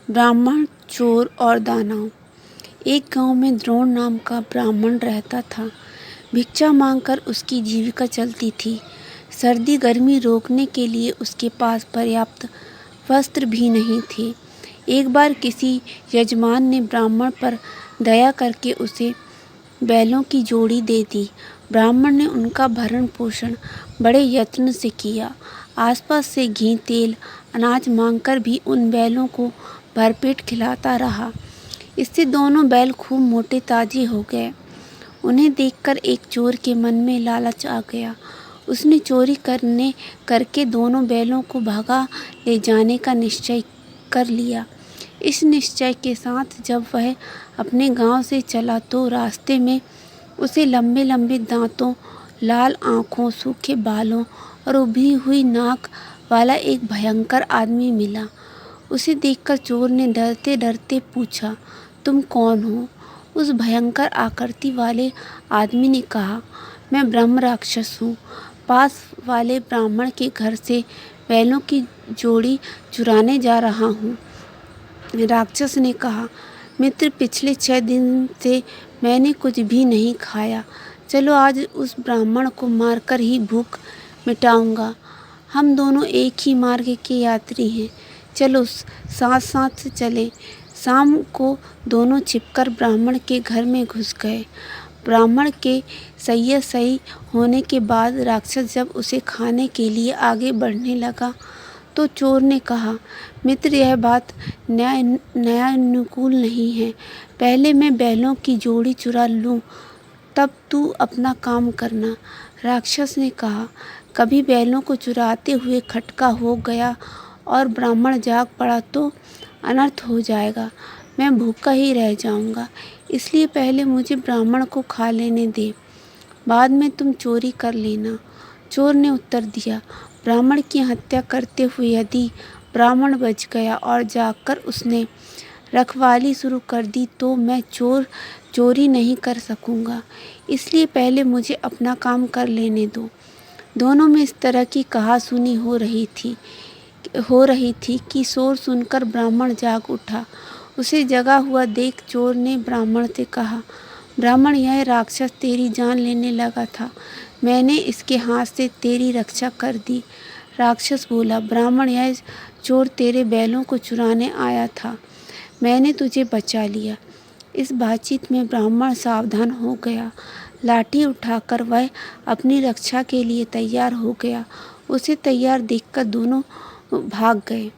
ब्राह्मण, चोर और दानव। एक गांव में द्रोण नाम का ब्राह्मण रहता था। भिक्षा मांगकर उसकी जीविका चलती थी। सर्दी गर्मी रोकने के लिए उसके पास पर्याप्त वस्त्र भी नहीं थे। एक बार किसी यजमान ने ब्राह्मण पर दया करके उसे बैलों की जोड़ी दे दी। ब्राह्मण ने उनका भरण पोषण बड़े यत्न से किया। आसपास से घी, तेल, अनाज मांगकर भी उन बैलों को भरपेट खिलाता रहा। इससे दोनों बैल खूब मोटे ताजे हो गए। उन्हें देखकर एक चोर के मन में लालच आ गया। उसने चोरी करके दोनों बैलों को भगा ले जाने का निश्चय कर लिया। इस निश्चय के साथ जब वह अपने गांव से चला तो रास्ते में उसे लंबे लंबे दांतों, लाल आंखों, सूखे बालों और उभरी हुई नाक वाला एक भयंकर आदमी मिला। उसे देखकर चोर ने डरते डरते पूछा, तुम कौन हो? उस भयंकर आकृति वाले आदमी ने कहा, मैं ब्रह्म राक्षस हूँ। पास वाले ब्राह्मण के घर से बैलों की जोड़ी चुराने जा रहा हूँ। राक्षस ने कहा, मित्र, पिछले 6 दिन से मैंने कुछ भी नहीं खाया। चलो आज उस ब्राह्मण को मारकर ही भूख मिटाऊंगा। हम दोनों एक ही मार्ग के यात्री हैं। चलो साथ साथ चलें। शाम को दोनों छिपकर ब्राह्मण के घर में घुस गए। ब्राह्मण के सैय्या सही होने के बाद राक्षस जब उसे खाने के लिए आगे बढ़ने लगा तो चोर ने कहा, मित्र, यह बात न्यायानुकूल नहीं है। पहले मैं बैलों की जोड़ी चुरा लूं, तब तू अपना काम करना। राक्षस ने कहा, कभी बैलों को चुराते हुए खटका हो गया और ब्राह्मण जाग पड़ा तो अनर्थ हो जाएगा। मैं भूखा ही रह जाऊंगा। इसलिए पहले मुझे ब्राह्मण को खा लेने दे, बाद में तुम चोरी कर लेना। चोर ने उत्तर दिया, ब्राह्मण की हत्या करते हुए यदि ब्राह्मण बच गया और जागकर उसने रखवाली शुरू कर दी तो मैं चोरी नहीं कर सकूंगा। इसलिए पहले मुझे अपना काम कर लेने दो। दोनों में इस तरह की कहासुनी हो रही थी कि शोर सुनकर ब्राह्मण जाग उठा। उसे जगा हुआ देख चोर ने ब्राह्मण से कहा, ब्राह्मण, यह राक्षस तेरी जान लेने लगा था। मैंने इसके हाथ से तेरी रक्षा कर दी। राक्षस बोला, ब्राह्मण, यह चोर तेरे बैलों को चुराने आया था। मैंने तुझे बचा लिया। इस बातचीत में ब्राह्मण सावधान हो गया। लाठी उठाकर वह अपनी रक्षा के लिए तैयार हो गया। उसे तैयार देखकर दोनों भाग गए।